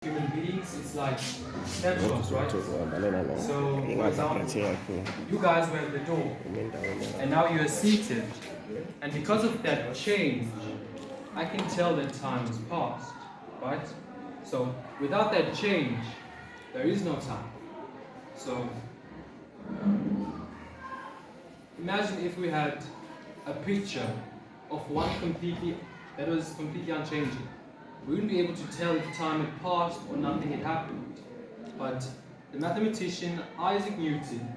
human beings, it's like snapshots, right? So, for example, you guys were at the door, and now you are seated, and because of that change, I can tell that time has passed, right? So, without that change, there is no time. So, imagine if we had a picture of one that was completely unchanging. We wouldn't be able to tell if time had passed or nothing had happened. But the mathematician Isaac Newton,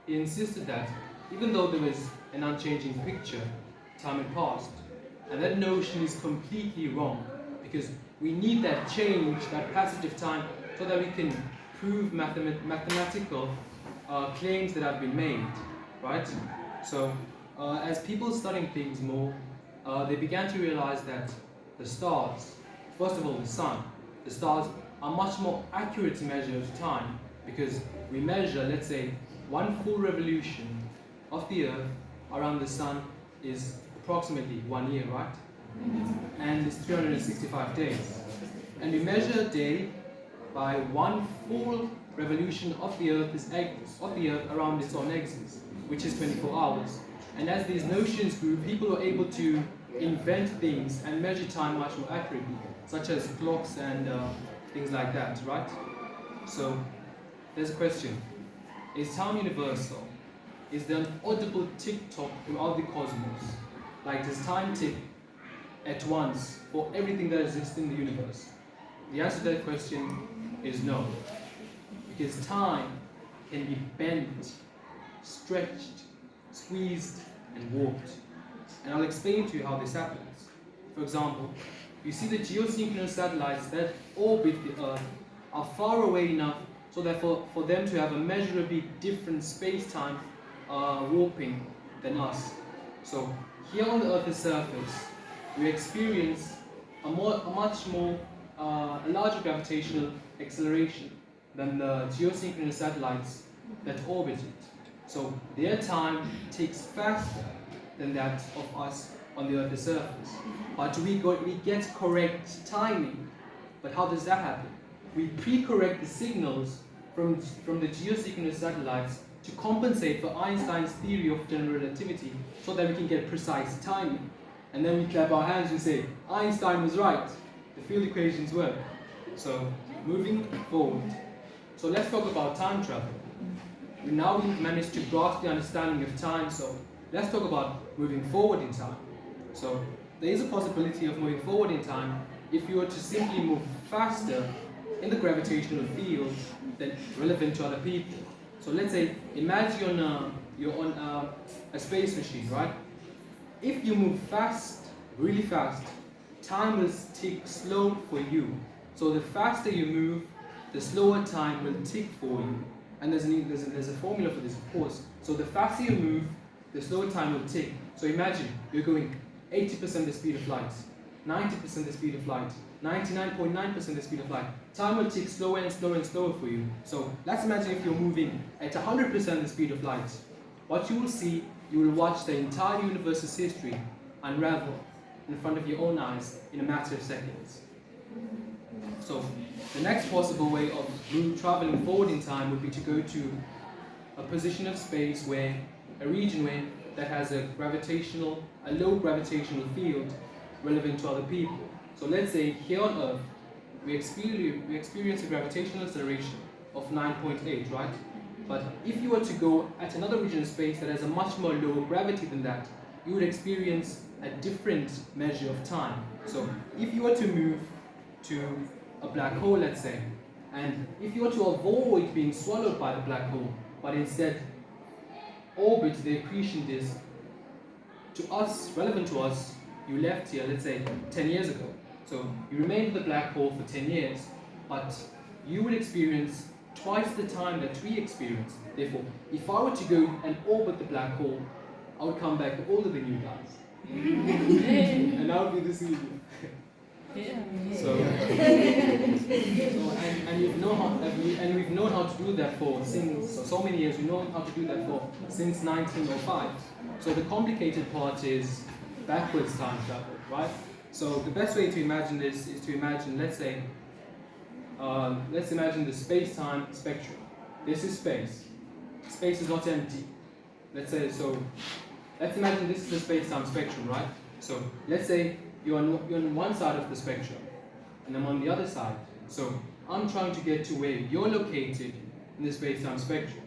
he insisted that even though there was an unchanging picture, time had passed. And that notion is completely wrong, because we need that change, that passage of time, so that we can prove mathematical claims that have been made, right? So, as people studying things more, they began to realize that the stars, first of all the stars are much more accurate measure of time, because we measure, let's say, one full revolution of the Earth around the Sun is approximately 1 year, right? And it's 365 days. And we measure a day by one full revolution of the Earth around its own axis, which is 24 hours. And as these notions grew, people were able to invent things and measure time much more accurately, such as clocks and things like that, right? So, there's a question. Is time universal? Is there an audible tick-tock throughout the cosmos? Like, does time tick at once for everything that exists in the universe? The answer to that question is no. Because time can be bent, stretched, squeezed, and warped. And I'll explain to you how this happens. For example, you see the geosynchronous satellites that orbit the Earth are far away enough so that for them to have a measurably different space-time warping than us. So here on the Earth's surface, we experience a larger gravitational acceleration than the geosynchronous satellites that orbit it. So their time takes faster than that of us on the Earth's surface. But we get correct timing. But how does that happen? We pre-correct the signals from the geosynchronous satellites to compensate for Einstein's theory of general relativity, so that we can get precise timing. And then we clap our hands and say, Einstein was right. The field equations work. So, moving forward. So let's talk about time travel. We've managed to grasp the understanding of time, so let's talk about moving forward in time. So, there is a possibility of moving forward in time if you were to simply move faster in the gravitational field than relevant to other people. So let's say, imagine you're on a space machine, right? If you move fast, really fast, time will tick slow for you. So the faster you move, the slower time will tick for you. And there's a formula for this, of course. So the faster you move, the slower time will tick. So imagine you're going 80% the speed of light, 90% the speed of light, 99.9% the speed of light. Time will tick slower and slower and slower for you. So let's imagine if you're moving at 100% the speed of light. What you will see, you will watch the entire universe's history unravel in front of your own eyes in a matter of seconds. So the next possible way of traveling forward in time would be to go to a position of space a region that has a low gravitational field relevant to other people. So let's say here on Earth, we experience a gravitational acceleration of 9.8, right? But if you were to go at another region of space that has a much more lower gravity than that, you would experience a different measure of time. So if you were to move to a black hole, let's say, and if you were to avoid being swallowed by the black hole, but instead orbit the accretion disk relevant to us, you left here, let's say, 10 years ago. So you remained in the black hole for 10 years, but you would experience twice the time that we experienced. Therefore, if I were to go and orbit the black hole, I would come back older than you guys. And I would be this easy. So, we've known how to do that since so many years. We've known how to do that since 1905. So the complicated part is backwards time travel, right? So the best way to imagine this is to imagine, let's say, let's imagine the space-time spectrum. This is space. Space is not empty. Let's say so. Let's imagine this is the space-time spectrum, right? So let's say you're on one side of the spectrum, and I'm on the other side. So I'm trying to get to where you're located in the space-time spectrum.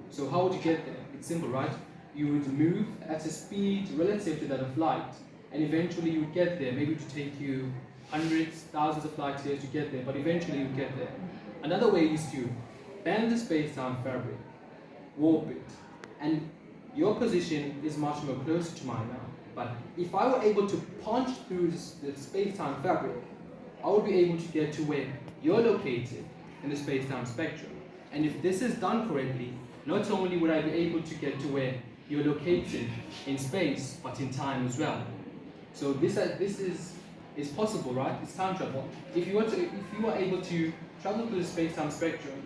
So how would you get there? It's simple, right? You would move at a speed relative to that of light, and eventually you would get there. Maybe it would take you hundreds, thousands of light years to get there, but eventually you would get there. Another way is to bend the space-time fabric, warp it, and your position is much more closer to mine now. But if I were able to punch through the space-time fabric, I would be able to get to where you're located in the space-time spectrum. And if this is done correctly, not only would I be able to get to where you're located in space, but in time as well. So this is possible, right? It's time travel. If you were able to travel through the space-time spectrum,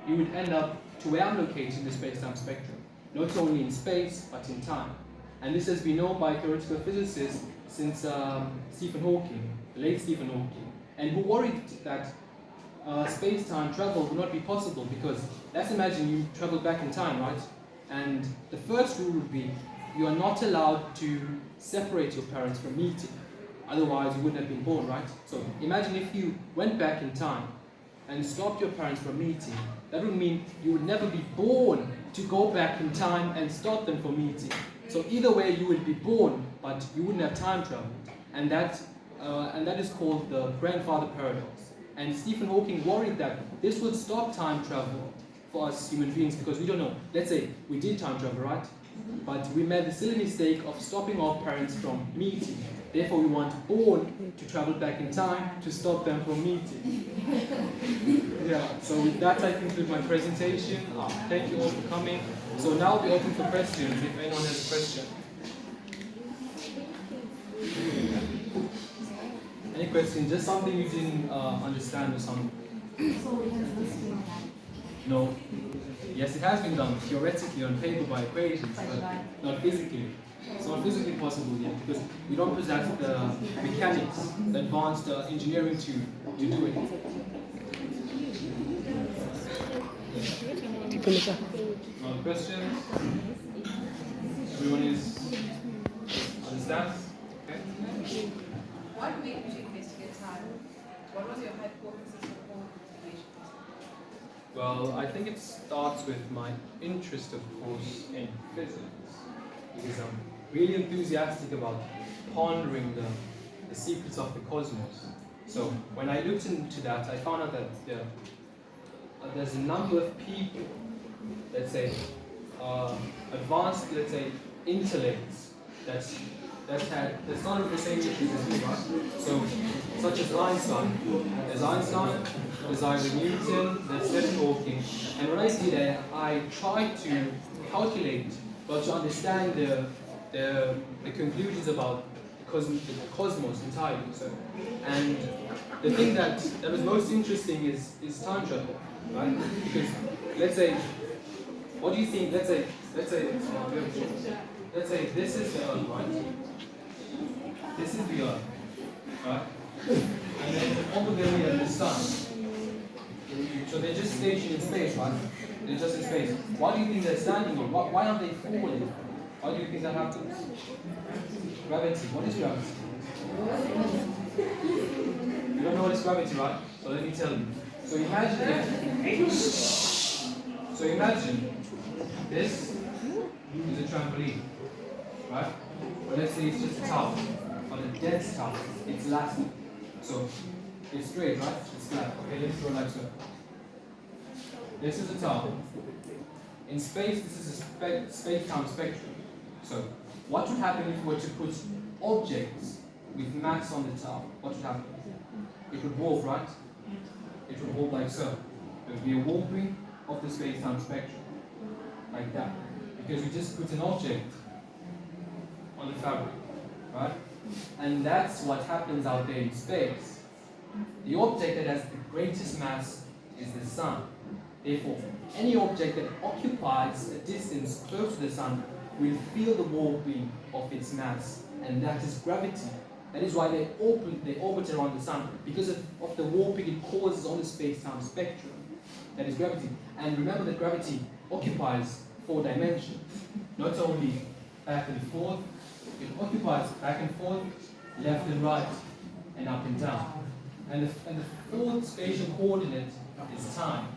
you would end up to where I'm located in the space-time spectrum, not only in space, but in time. And this has been known by theoretical physicists since Stephen Hawking, the late Stephen Hawking, and who worried that space-time travel would not be possible because let's imagine you travel back in time, right? And the first rule would be you are not allowed to separate your parents from meeting. Otherwise, you wouldn't have been born, right? So imagine if you went back in time and stopped your parents from meeting. That would mean you would never be born to go back in time and stop them from meeting. So either way, you would be born, but you wouldn't have time traveled. And that is called the grandfather paradox. And Stephen Hawking worried that this would stop time travel for us human beings because we don't know. Let's say we did time travel, right? But we made the silly mistake of stopping our parents from meeting. Therefore, we weren't born to travel back in time to stop them from meeting. Yeah, so with that, I conclude my presentation. Thank you all for coming. So now I'll be open for questions if anyone has a question. Any questions? Just something you didn't understand or something? No. Yes, it has been done theoretically on paper by equations, but not physically. It's not physically possible yet because we don't possess the mechanics, the advanced engineering to do it. No questions? Everyone is understands? Okay. What made you investigate time? What was your hypothesis of all investigation? Well, I think it starts with my interest, of course, in physics, because I'm really enthusiastic about pondering the secrets of the cosmos. So when I looked into that, I found out that there's a number of people, let's say, advanced, let's say, intellects that's not of the same issues as me, right? So, such as Einstein. There's Einstein, there's Isaac Newton, there's Stephen Hawking. And when I did it, I tried to calculate, but to understand the conclusions about the cosmos entirely. So, and the thing that was most interesting is time travel, right? Because let's say, what do you think? Let's say this is the Earth, right? This is the Earth, right? And then over there we have the Sun. So they're just stationed in space, right? They're just in space. Why do you think they're standing on? Why aren't they falling? Why do you think that happens? Gravity. What is gravity? You don't know what is gravity, right? So let me tell you. So imagine this is a trampoline, right? But let's say it's just a tower, but a dense tower. It's elastic. So it's straight, right? It's flat. Okay, let's go like so. This is a tower. In space, this is a space-time spectrum. So what would happen if we were to put objects with mass on the tower? What would happen? It would warp, right? It would warp like so. There would be a warping of the space-time spectrum. Like that. Because we just put an object on the fabric, right? And that's what happens out there in space. The object that has the greatest mass is the sun. Therefore, any object that occupies a distance close to the sun will feel the warping of its mass, and that is gravity. That is why they orbit around the sun, because of the warping it causes on the space-time spectrum. That is gravity. And remember that gravity occupies 4 dimensions, not only back and forth, it occupies back and forth, left and right, and up and down. And the fourth spatial coordinate is time.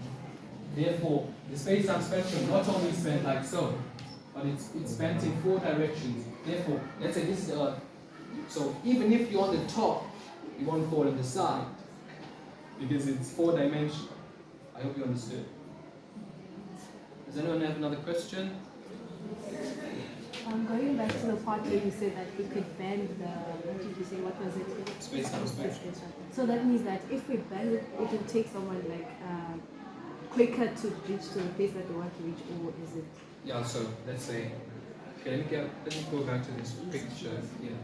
Therefore, the space-time spectrum not only is bent like so, but it's bent in 4 directions. Therefore, let's say this is Earth. So even if you're on the top, you won't fall on the side, because it's 4 dimensional. I hope you understood. Does anyone have another question? Going back to the part where you said that we could bend the, what did you say, what was it? Space-time spectrum. So that means that if we bend it, it will take someone like quicker to reach to the place that they want to reach, or is it? Yeah, so let's say, okay, let me go back to this picture here.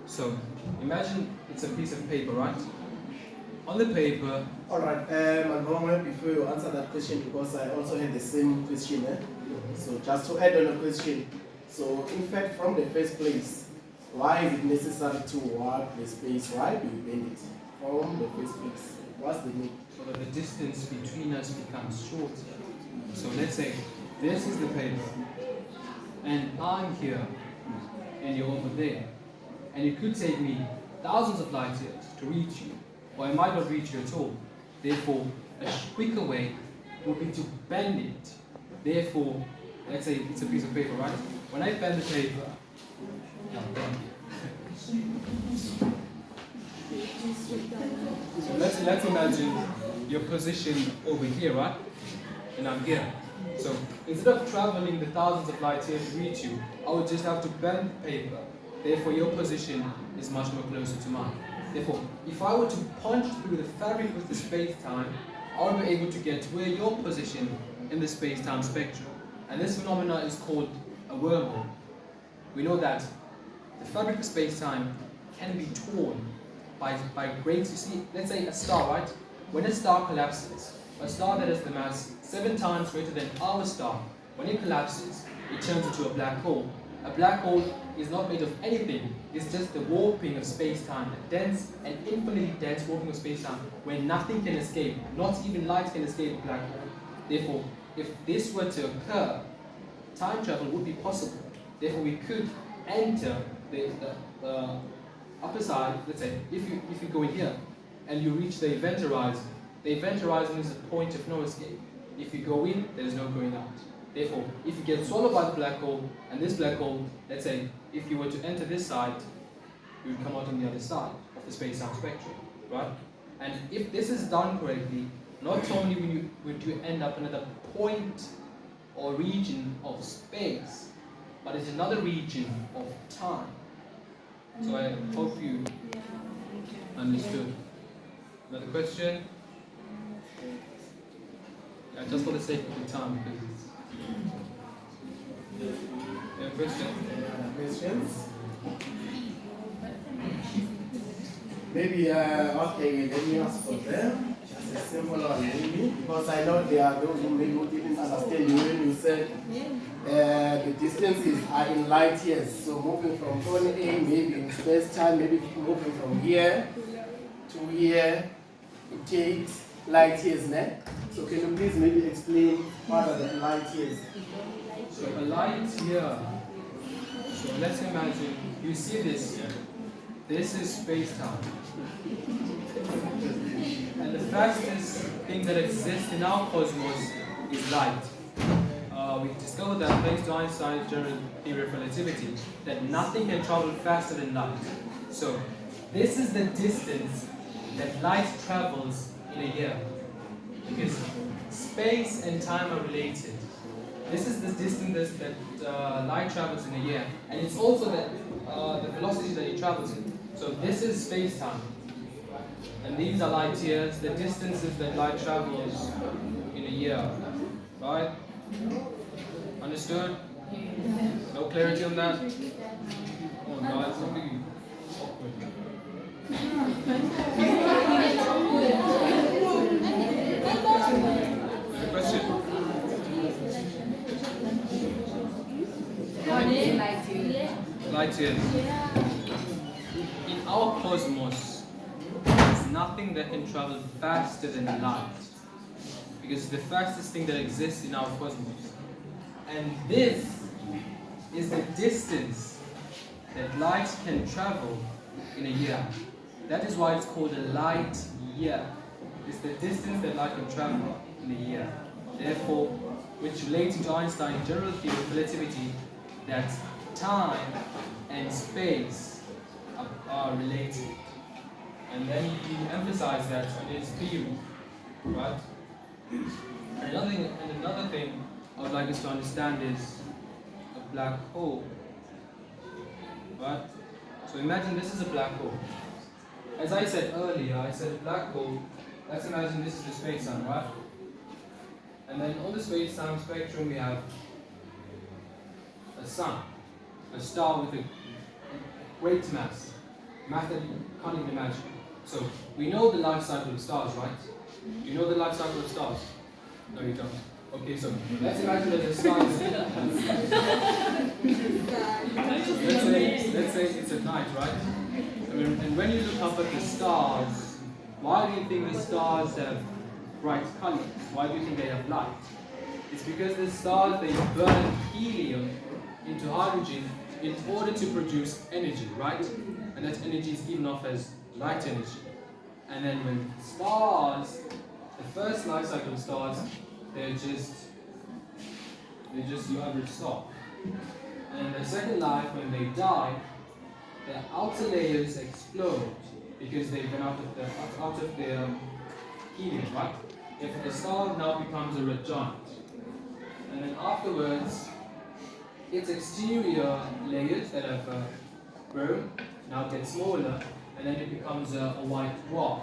So imagine it's a piece of paper, right? On the paper. Alright, Malibongwe, before you answer that question, because I also had the same question, so just to add on a question, so in fact from the first place, why is it necessary to warp the space? Why do you bend it from the first place? What's the need? So that the distance between us becomes shorter. So let's say this is the paper, and I'm here, and you're over there, and it could take me thousands of light years to reach you, or I might not reach you at all. Therefore, a quicker way would be to bend it. Therefore, let's say it's a piece of paper, right? When I bend the paper, so let's imagine your position over here, right? And I'm here. So instead of traveling the thousands of light years to reach you, I would just have to bend the paper. Therefore, your position is much more closer to mine. Therefore, if I were to punch through the fabric of the space-time, I would be able to get to where your position in the space-time spectrum. And this phenomenon is called a wormhole. We know that the fabric of space-time can be torn by grains. You see, let's say a star, right? When a star collapses, a star that has the mass 7 times greater than our star, when it collapses, it turns into a black hole. A black hole is not made of anything, it's just the warping of space-time, a dense and infinitely dense warping of space-time where nothing can escape, not even light can escape a black hole. Therefore, if this were to occur, time travel would be possible. Therefore, we could enter the upper side. Let's say, if you go in here and you reach the event horizon is a point of no escape. If you go in, there is no going out. Therefore, if you get swallowed by the black hole, and this black hole, let's say, if you were to enter this side, you would come out on the other side of the space-time spectrum, right? And if this is done correctly, not only would you end up another point or region of space, but it's another region of time. So I hope you understood. Another question? Yeah, just for the sake of the time, because it's... You have a question? Questions? Maybe, okay, let me ask for them. Just a simple one, maybe, because I know there are those who maybe didn't understand you when you said the distances are in light years. So moving from point A, maybe in space time, maybe moving from here to here, it takes light years, né? So can you please maybe explain what are the light years? So a light year. So let's imagine you see this here. This is space-time. And the fastest thing that exists in our cosmos is light. We discovered that thanks to Einstein's general theory of relativity, that nothing can travel faster than light. So this is the distance that light travels in a year. Because space and time are related. This is the distance that light travels in a year. And it's also the velocity that it travels in. So this is space-time. And these are light years, the distances that light travels in a year. Right? Understood? No clarity on that? Oh God, it's something awkward. Question? Light years. In our nothing that can travel faster than light, because it's the fastest thing that exists in our cosmos. And this is the distance that light can travel in a year. That is why it's called a light year. It's the distance that light can travel in a year. Therefore, which relating to Einstein's general theory of relativity, that time and space are related. And then he emphasized that in his theory, right? And another thing I would like us to understand is a black hole, right? So imagine this is a black hole. As I said earlier, I said a black hole, let's imagine this is the space-time, right? And then on the space-time spectrum we have a sun, a star with a great mass that you can't even imagine. So we know the life cycle of stars, right? You know the life cycle of stars? No, you don't. Okay, so let's imagine that the star is... let's say it's at night, right? And when you look up at the stars, why do you think the stars have bright colors? Why do you think they have light? It's because the stars, they burn helium into hydrogen in order to produce energy, right? And that energy is given off as light energy. And then when stars, the first life cycle of stars, they're just your average star. And the second life, when they die, the outer layers explode because they've been out of the helium, right? If the star now becomes a red giant, and then afterwards, its exterior layers that have grown now get smaller, and then it becomes a white dwarf.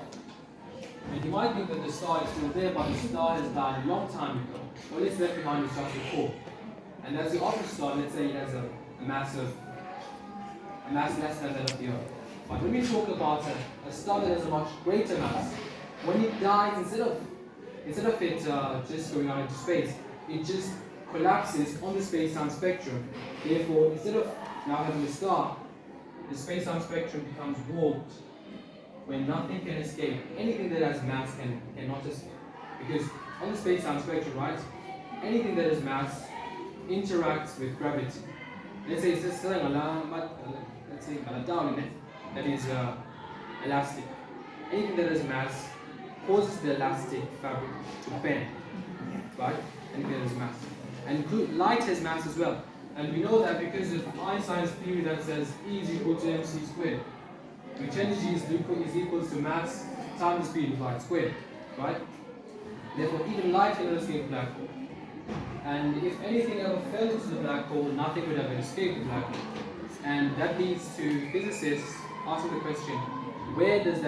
And you might think that the star is still there, but the star has died a long time ago. All it's left behind is just a core. And that's the opposite star, let's say it has a mass less than that of the Earth. But when we talk about a star that has a much greater mass, when it dies, instead of it just going out into space, it just collapses on the space-time spectrum. Therefore, instead of now having a star, the space-time spectrum becomes warped, where nothing can escape. Anything that has mass cannot escape. Because on the space-time spectrum, right, anything that has mass interacts with gravity. Let's say it's just that is elastic. Anything that has mass causes the elastic fabric to bend, right? Anything that has mass. And light has mass as well. And we know that because of Einstein's theory that says E is equal to mc squared, which energy is equal to mass times the speed of light squared, right? Therefore, even light cannot escape the black hole. And if anything ever fell into the black hole, nothing would ever escape the black hole. And that leads to physicists asking the question, where does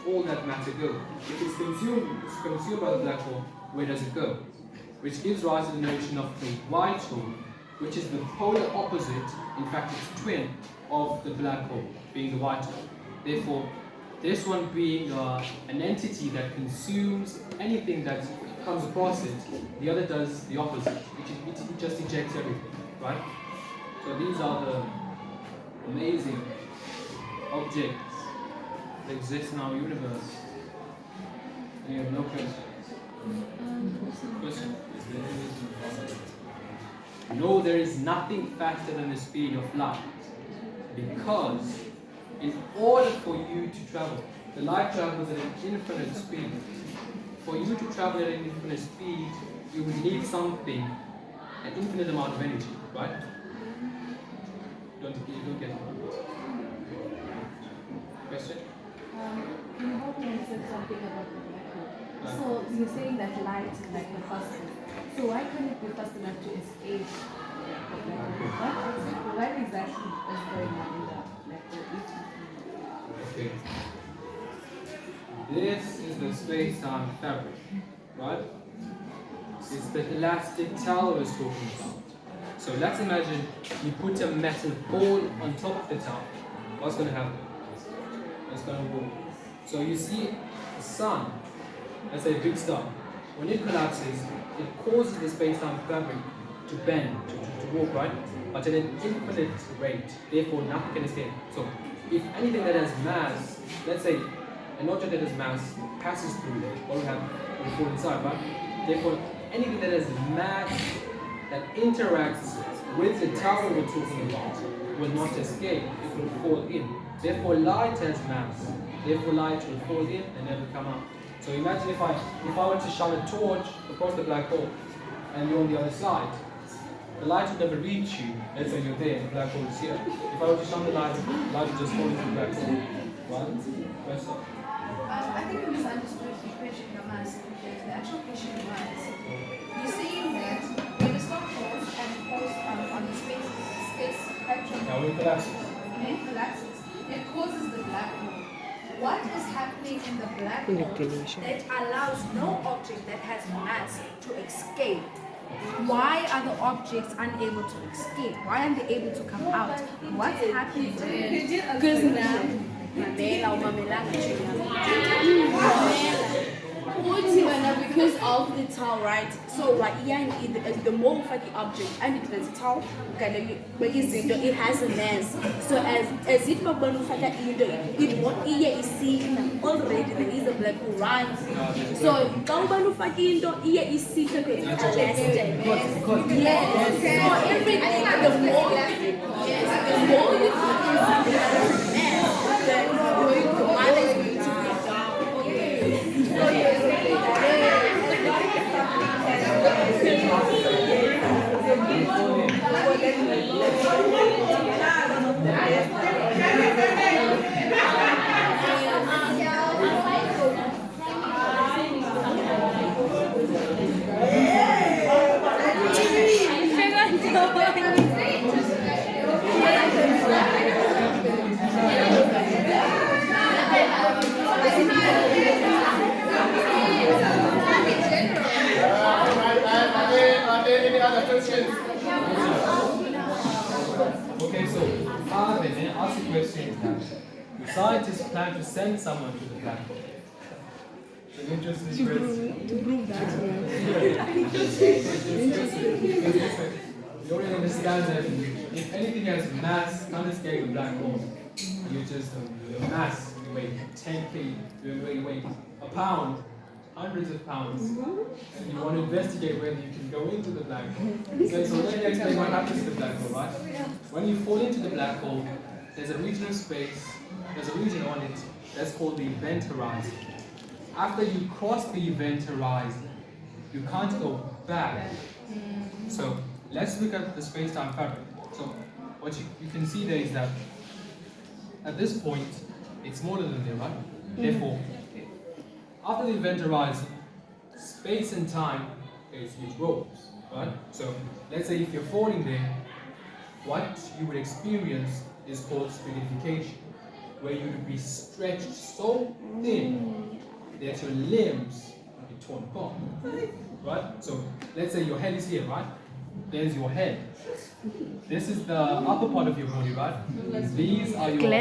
all that matter go? If it's consumed by the black hole, where does it go? Which gives rise to the notion of the white hole, which is the polar opposite, in fact it's twin, of the black hole, being the white hole. Therefore, this one being an entity that consumes anything that comes across it, the other does the opposite, which it just ejects everything, right? So these are the amazing objects that exist in our universe. And you have no questions? Question? No, there is nothing faster than the speed of light, because in order for you to travel, the light travels at an infinite speed. For you to travel at an infinite speed, you would need something, an infinite amount of energy, right? You don't get it. Question? You hope you said something about the black hole. So you're saying that light is like the fastest. So why can't it be fast enough to escape the black hole? What exactly is going on in the black hole? Okay. This is the space-time fabric, right? It's the elastic towel I was talking about. So let's imagine you put a metal ball on top of the towel. What's going to happen? It's going to warp. So you see the sun, let's say a big star. When it collapses, it causes the space-time fabric to bend, to warp, right? But at an infinite rate. Therefore, nothing can escape. So if anything that has mass, let's say an object that has mass passes through what we have will fall inside, right? Therefore, anything that has mass that interacts with the tower we're talking about will not escape, it will fall in. Therefore, light has mass. Therefore, light will fall in and never come out. So imagine if I were to shine a torch across the black hole and you're on the other side, the light would never reach you. Let's say you're there, the black hole is here. If I were to shine the light would just fall into the black hole. Right? Question? I think you misunderstood the question from us because the actual question was you're saying that when the star falls and falls on the space spectrum, Now we collapse. collapses, it causes the black hole. What is happening in the black hole that allows no object that has mass to escape? Why are the objects unable to escape? Why aren't they able to come out? What's happening there? Because now, because of the towel, right? So right here, the more of the object and it is towel, it has a mass. So as if we're going to find it what here is seen already there is a black hole, right? So here is seen yes. So everything the more you put inside the mass, the matter is going to be down. Are there any other questions? Okay, so then ask the question that the scientists plan to send someone to the black hole. It's an interesting question. To prove that, You already understand that if anything has mass, can't escape a black hole. You just the mass, you weigh 10 kg, you weigh a pound, hundreds of pounds, and you want to investigate whether you can go into the black hole. So let me explain what happens to the black hole, right? When you fall into the black hole, there's a region of space, there's a region on it that's called the event horizon. After you cross the event horizon, you can't go back. So let's look at the space-time fabric. So what you can see there is that at this point, it's smaller than there, right? Therefore, after the event horizon, space and time is which roles, right? So let's say if you're falling there, what you would experience is called spaghettification, where you would be stretched so thin that your limbs would be torn apart, right? So let's say your head is here, right? There's your head. This is the upper part of your body, right? These are your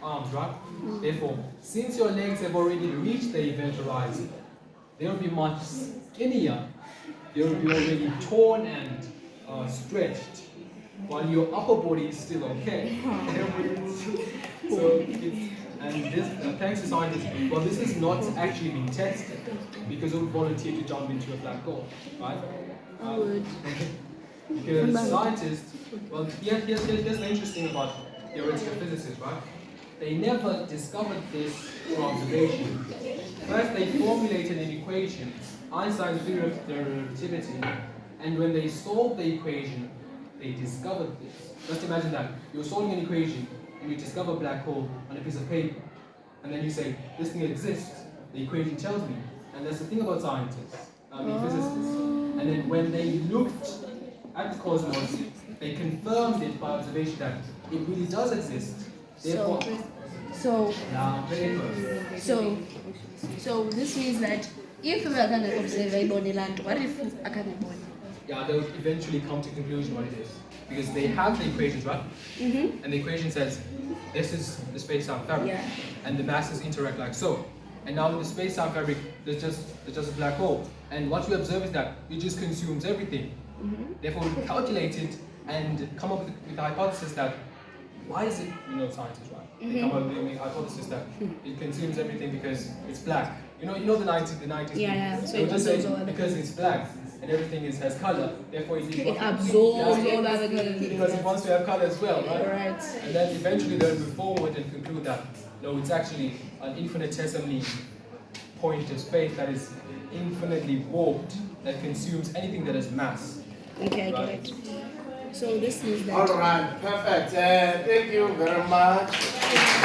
arms, right? Therefore, since your legs have already reached the event horizon, they will be much skinnier. They will be already torn and stretched, while your upper body is still okay. So thanks to scientists, well, this is not actually being tested because we would volunteer to jump into a black hole, right? Because scientists, well, here's the interesting about theoretical physicists, right? They never discovered this through observation. First, they formulated an equation, Einstein's theory of relativity, and when they solved the equation, they discovered this. Just imagine that. You're solving an equation, and you discover a black hole on a piece of paper, and then you say, this thing exists, the equation tells me. And that's the thing about scientists, physicists. And then when they looked at the cosmos, they confirmed it by observation that it really does exist. Therefore, So this means that if we are going to observe a body land, what if I can't body? yeah, they'll eventually come to conclusion what it is. Because they have the equations, right? And the equation says, this is the space-time fabric. And the masses interact like so. And now in the space-time fabric, there's just a black hole. And what we observe is that it just consumes everything. Therefore, we calculate it and come up with the hypothesis that why is it, scientists, right? They come up with a hypothesis that it consumes everything because it's black. You know the 90s. Yeah. So They would it just say absorbs all the because it's black and everything has color, therefore it absorbs all the other because it wants to have color as well, right? Right. And then eventually they'll move forward and conclude that no, it's actually an infinitesimally pointed space that is infinitely warped, that consumes anything that has mass. Okay, I get it. So this is that. All right, perfect. Thank you very much.